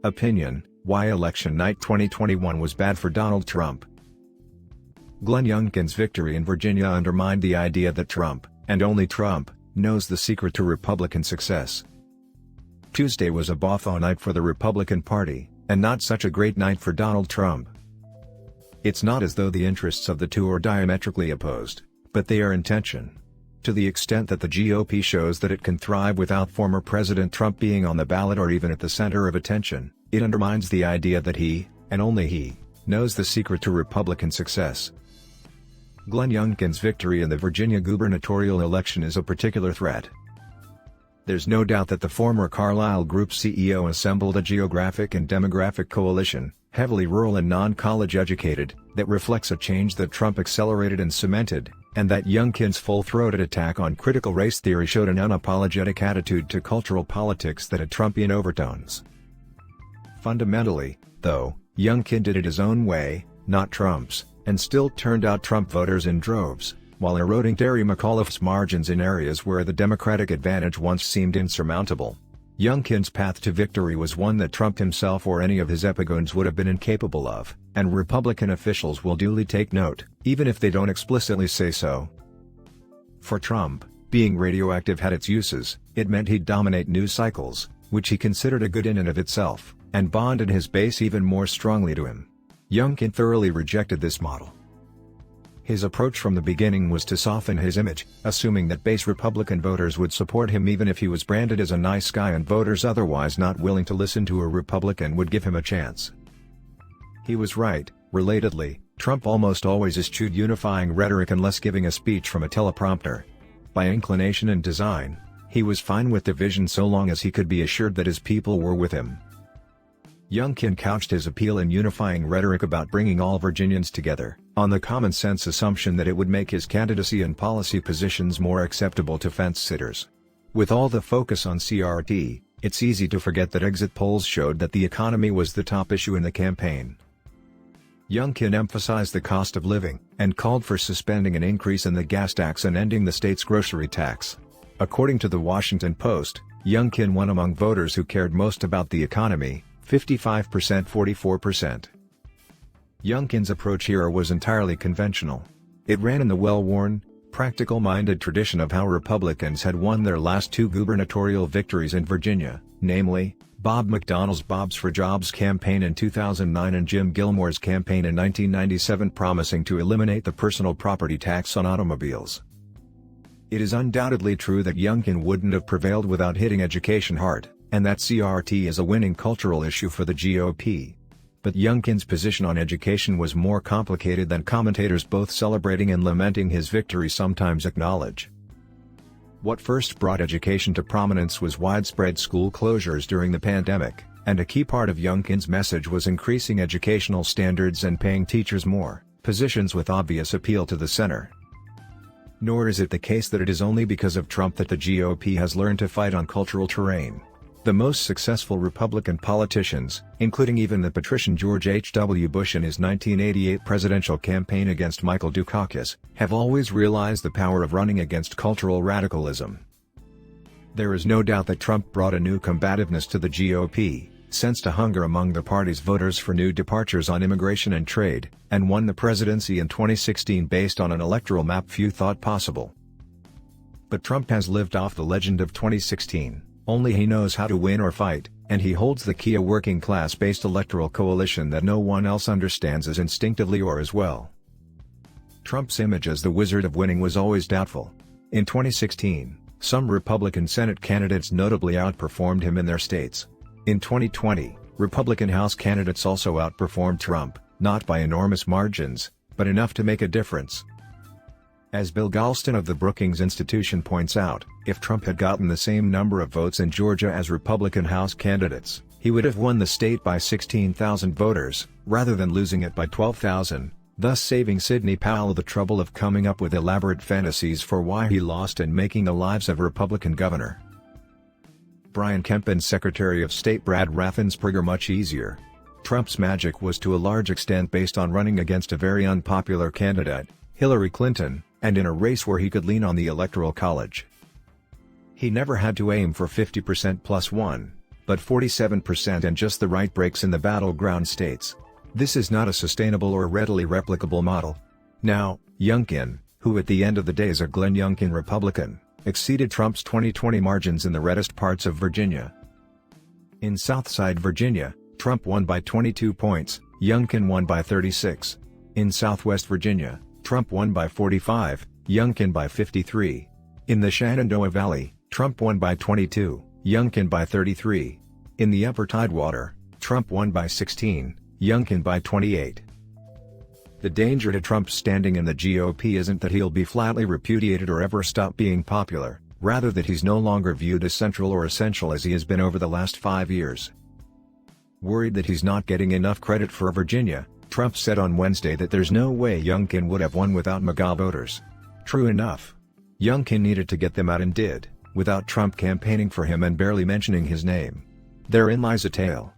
Opinion: why election night 2021 was bad for Donald Trump. Glenn Youngkin's victory in Virginia undermined the idea that Trump, and only Trump, knows the secret to Republican success. Tuesday was a boffo night for the Republican Party, and not such a great night for Donald Trump. It's not as though the interests of the two are diametrically opposed, but they are in tension. To the extent that the GOP shows that it can thrive without former President Trump being on the ballot or even at the center of attention, it undermines the idea that he, and only he, knows the secret to Republican success. Glenn Youngkin's victory in the Virginia gubernatorial election is a particular threat. There's no doubt that the former Carlyle Group CEO assembled a geographic and demographic coalition, heavily rural and non-college educated, that reflects a change that Trump accelerated and cemented, and that Youngkin's full-throated attack on critical race theory showed an unapologetic attitude to cultural politics that had Trumpian overtones. Fundamentally, though, Youngkin did it his own way, not Trump's, and still turned out Trump voters in droves, while eroding Terry McAuliffe's margins in areas where the Democratic advantage once seemed insurmountable. Youngkin's path to victory was one that Trump himself or any of his epigoons would have been incapable of, and Republican officials will duly take note, even if they don't explicitly say so. For Trump, being radioactive had its uses. It meant he'd dominate news cycles, which he considered a good in and of itself, and bonded his base even more strongly to him. Youngkin thoroughly rejected this model. His approach from the beginning was to soften his image, assuming that base Republican voters would support him even if he was branded as a nice guy and voters otherwise not willing to listen to a Republican would give him a chance. He was right. Relatedly, Trump almost always eschewed unifying rhetoric unless giving a speech from a teleprompter. By inclination and design, he was fine with division so long as he could be assured that his people were with him. Youngkin couched his appeal in unifying rhetoric about bringing all Virginians together, on the common-sense assumption that it would make his candidacy and policy positions more acceptable to fence-sitters. With all the focus on CRT, it's easy to forget that exit polls showed that the economy was the top issue in the campaign. Youngkin emphasized the cost of living, and called for suspending an increase in the gas tax and ending the state's grocery tax. According to the Washington Post, Youngkin won among voters who cared most about the economy, 55%-44%. Youngkin's approach here was entirely conventional. It ran in the well-worn, practical-minded tradition of how Republicans had won their last two gubernatorial victories in Virginia, namely, Bob McDonnell's Bob's for Jobs campaign in 2009 and Jim Gilmore's campaign in 1997 promising to eliminate the personal property tax on automobiles. It is undoubtedly true that Youngkin wouldn't have prevailed without hitting education hard, and that CRT is a winning cultural issue for the GOP. But Youngkin's position on education was more complicated than commentators both celebrating and lamenting his victory sometimes acknowledge. What first brought education to prominence was widespread school closures during the pandemic, and a key part of Youngkin's message was increasing educational standards and paying teachers more, positions with obvious appeal to the center. Nor is it the case that it is only because of Trump that the GOP has learned to fight on cultural terrain. The most successful Republican politicians, including even the patrician George H.W. Bush in his 1988 presidential campaign against Michael Dukakis, have always realized the power of running against cultural radicalism. There is no doubt that Trump brought a new combativeness to the GOP, sensed a hunger among the party's voters for new departures on immigration and trade, and won the presidency in 2016 based on an electoral map few thought possible. But Trump has lived off the legend of 2016. Only he knows how to win or fight, and he holds the key: a working class-based electoral coalition that no one else understands as instinctively or as well. Trump's image as the wizard of winning was always doubtful. In 2016, some Republican Senate candidates notably outperformed him in their states. In 2020, Republican House candidates also outperformed Trump, not by enormous margins, but enough to make a difference. As Bill Galston of the Brookings Institution points out, if Trump had gotten the same number of votes in Georgia as Republican House candidates, he would have won the state by 16,000 voters, rather than losing it by 12,000, thus saving Sidney Powell the trouble of coming up with elaborate fantasies for why he lost and making the lives of a Republican governor. Brian Kemp and Secretary of State Brad Raffensperger much easier. Trump's magic was to a large extent based on running against a very unpopular candidate, Hillary Clinton, and in a race where he could lean on the Electoral College. He never had to aim for 50% plus one. but 47% and just the right breaks in the battleground states. This is not a sustainable or readily replicable model. Now, Youngkin, who at the end of the day is a Glenn Youngkin Republican, exceeded Trump's 2020 margins in the reddest parts of Virginia. In Southside Virginia, Trump won by 22 points, Youngkin won by 36. In Southwest Virginia, Trump won by 45, Youngkin by 53. In the Shenandoah Valley, Trump won by 22, Youngkin by 33. In the Upper Tidewater, Trump won by 16, Youngkin by 28. The danger to Trump's standing in the GOP isn't that he'll be flatly repudiated or ever stop being popular, rather that he's no longer viewed as central or essential as he has been over the last 5 years. Worried that he's not getting enough credit for Virginia, Trump said on Wednesday that there's no way Youngkin would have won without MAGA voters. True enough. Youngkin needed to get them out and did, without Trump campaigning for him and barely mentioning his name. Therein lies a tale.